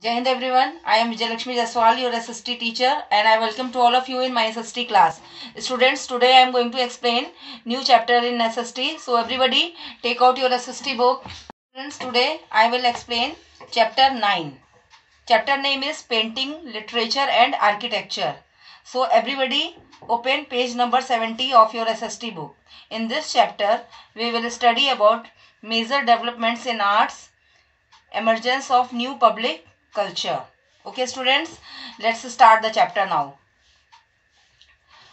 Jai Hind everyone. I am Vijayalakshmi Jaswal, your SST teacher, and I welcome to all of you in my SST class. Students, today I am going to explain new chapter in SST. So everybody take out your SST book. Students, today I will explain chapter 9. Chapter name is Painting, Literature and Architecture. So everybody open page number 70 of your SST book. In this chapter, we will study about major developments in arts, emergence of new public culture. Okay students, let's start the chapter now.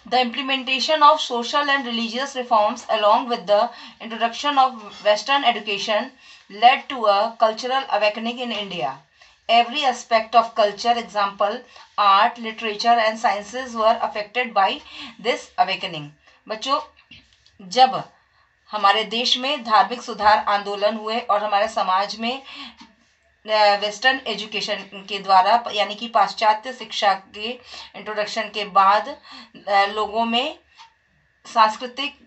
The implementation of social and religious reforms along with the introduction of Western education led to a cultural awakening in India. Every aspect of culture, example art, literature and sciences, were affected by this awakening. बच्चों, जब हमारे देश में धार्मिक सुधार आंदोलन हुए और हमारे समाज में वेस्टर्न एजुकेशन के द्वारा यानी कि पाश्चात्य शिक्षा के इंट्रोडक्शन के बाद लोगों में सांस्कृतिक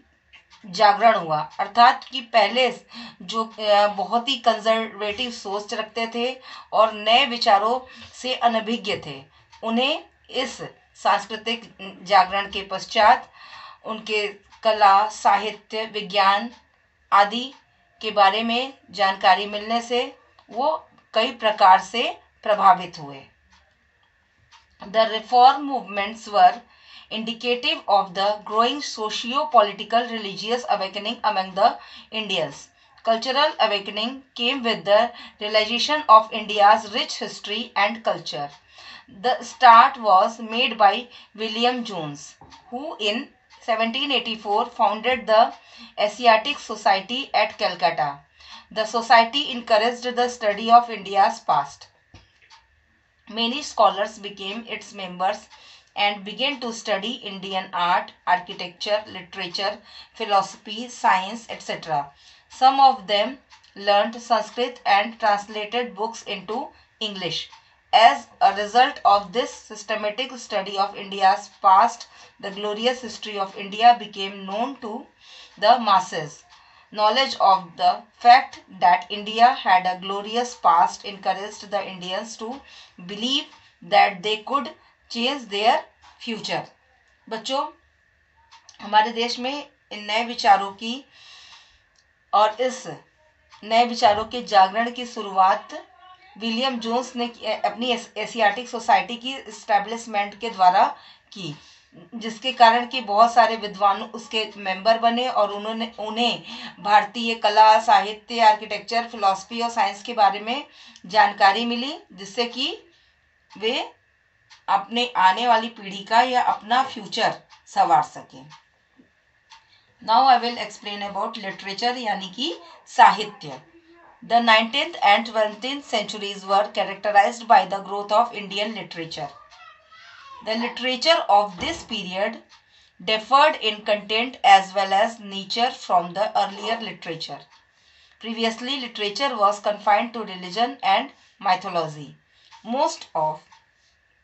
जागरण हुआ, अर्थात कि पहले जो बहुत ही कंजर्वेटिव सोच रखते थे और नए विचारों से अनभिज्ञ थे, उन्हें इस सांस्कृतिक जागरण के पश्चात उनके कला, साहित्य, विज्ञान आदि के बारे में जानकारी मिलने से वो कई प्रकार से प्रभावित हुए. The reform movements were indicative of the growing socio-political religious awakening among the Indians. Cultural awakening came with the realization of India's rich history and culture. The start was made by William Jones, who in 1784 founded the Asiatic Society at Calcutta. The society encouraged the study of India's past. Many scholars became its members and began to study Indian art, architecture, literature, philosophy, science, etc. Some of them learned Sanskrit and translated books into English. As a result of this systematic study of India's past, the glorious history of India became known to the masses. Knowledge of the fact that India had a glorious past encouraged the Indians to believe that they could change their future. बच्चों, हमारे देश में इन नए विचारों की और इस नए विचारों के जागरण की शुरुआत विलियम जोन्स ने अपनी एशियाटिक सोसाइटी की एस्टैब्लिशमेंट के द्वारा की, जिसके कारण कि बहुत सारे विद्वान उसके मेंबर बने और उन्हें भारतीय कला, साहित्य, आर्किटेक्चर, फिलॉसफी और साइंस के बारे में जानकारी मिली, जिससे कि वे अपने आने वाली पीढ़ी का या अपना फ्यूचर संवार सकें. Now I will explain about literature यानी कि साहित्य. The 19th and 20th centuries were characterized by the growth of Indian literature. The literature of this period differed in content as well as nature from the earlier literature. Previously, literature was confined to religion and mythology. Most of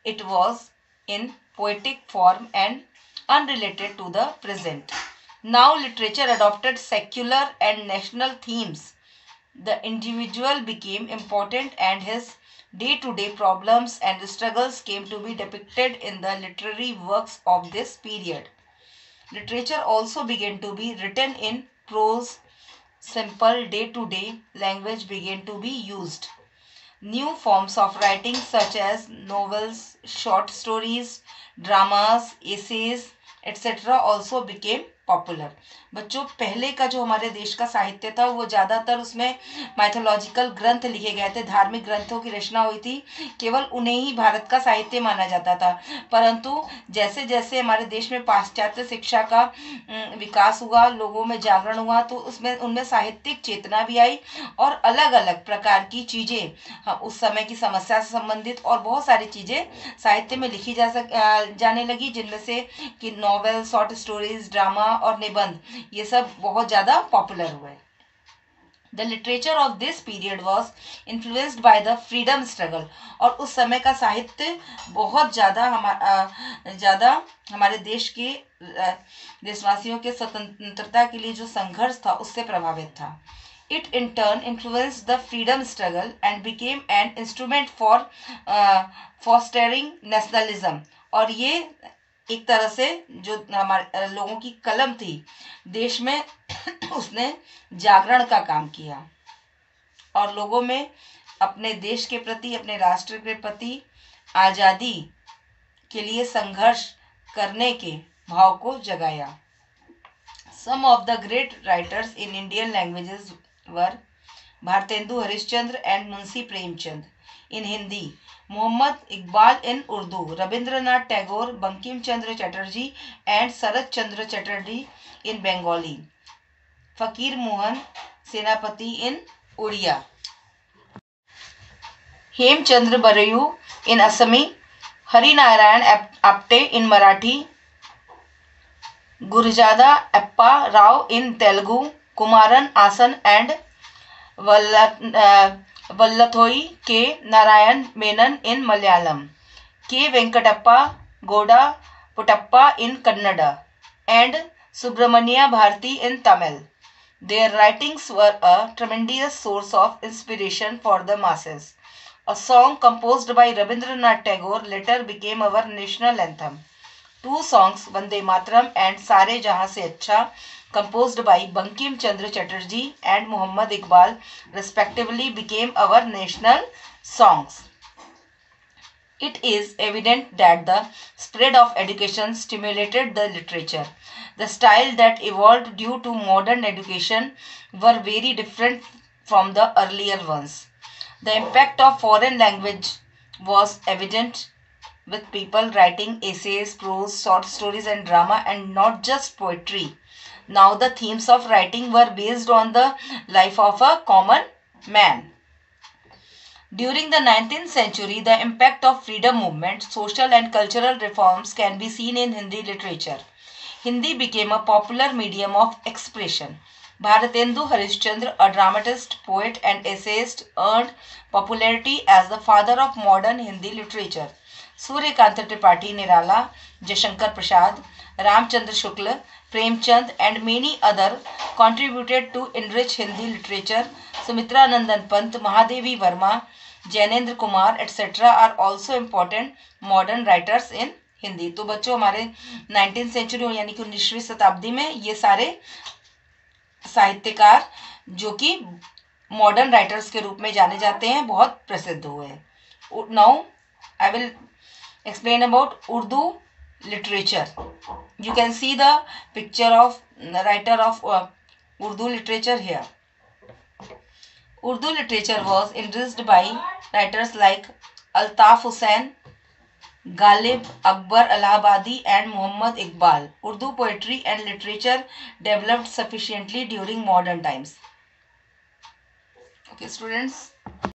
it was in poetic form and unrelated to the present. Now, literature adopted secular and national themes. The individual became important and his day-to-day problems and struggles came to be depicted in the literary works of this period. Literature also began to be written in prose. Simple day-to-day language began to be used. New forms of writing such as novels, short stories, dramas, essays, etc. also became popular. बच्चों, पहले का जो हमारे देश का साहित्य था वो ज़्यादातर उसमें माइथोलॉजिकल ग्रंथ लिखे गए थे, धार्मिक ग्रंथों की रचना हुई थी, केवल उन्हें ही भारत का साहित्य माना जाता था. परंतु जैसे जैसे हमारे देश में पाश्चात्य शिक्षा का विकास हुआ, लोगों में जागरण हुआ, तो उनमें साहित्यिक चेतना भी आई और अलग अलग प्रकार की चीज़ें, उस समय की समस्या से संबंधित और बहुत सारी चीज़ें साहित्य में लिखी जाने लगी, जिनमें से कि नॉवेल, शॉर्ट स्टोरीज, ड्रामा और निबंध, ये सब बहुत ज़्यादा पॉपुलर हुए. The literature of this period was influenced by the freedom struggle. और उस समय का साहित्य बहुत ज़्यादा हमारे देश के देशवासियों के स्वतंत्रता के लिए जो संघर्ष था उससे प्रभावित था. It in turn influenced the freedom struggle and became an instrument for fostering nationalism. और ये एक तरह से जो हमारे लोगों की कलम थी देश में उसने जागरण का काम किया और लोगों में अपने देश के प्रति, अपने राष्ट्र के प्रति आज़ादी के लिए संघर्ष करने के भाव को जगाया. Some of the great writers in Indian languages were Bhartendu Harishchandra and Munshi Premchand in Hindi, Muhammad Iqbal in Urdu, Rabindranath Tagore, Bankim Chandra Chatterjee and Sarat Chandra Chatterjee in Bengali, Fakir Mohan Senapati in Odia, Hemchandra Barayu in Assami, Hari Narayan Apte in Marathi, Gurjada Appa Rao in Telugu, Kumaran Asan and Vallathoi K. Narayan Menon in Malayalam, K. Venkatappa Goda Puttappa in Kannada, and Subramania Bharati in Tamil. Their writings were a tremendous source of inspiration for the masses. A song composed by Rabindranath Tagore later became our national anthem. Two songs, Vande Mataram and Sare Jahan Se Achha, composed by Bankim Chandra Chatterjee and Muhammad Iqbal, respectively, became our national songs. It is evident that the spread of education stimulated the literature. The style that evolved due to modern education were very different from the earlier ones. The impact of foreign language was evident, with people writing essays, prose, short stories and drama, and not just poetry. Now the themes of writing were based on the life of a common man. During the 19th century, the impact of freedom movement, social and cultural reforms can be seen in Hindi literature. Hindi became a popular medium of expression. Bharatendu Harishchandra, a dramatist, poet and essayist, earned popularity as the father of modern Hindi literature. Suryakanta Tripathi Nirala, Jaishankar Prasad, Ramchandra Shukla, Premchand and many others contributed to enrich Hindi literature. Sumitra Nandan Pant, Mahadevi Verma, Jainendra Kumar etc. are also important modern writers in Hindi. तो बच्चों हमारे 19th century यानी कि 19वीं शताब्दी में ये सारे साहित्यकार जो कि मॉडर्न राइटर्स के रूप में जाने जाते हैं बहुत प्रसिद्ध हुए. Now I will explain about Urdu literature. You can see the picture of the writer of Urdu literature here. Urdu literature was enriched by writers like Altaf Hussain, Ghalib, Akbar Allahabadi and Muhammad Iqbal. Urdu poetry and literature developed sufficiently during modern times. Okay students.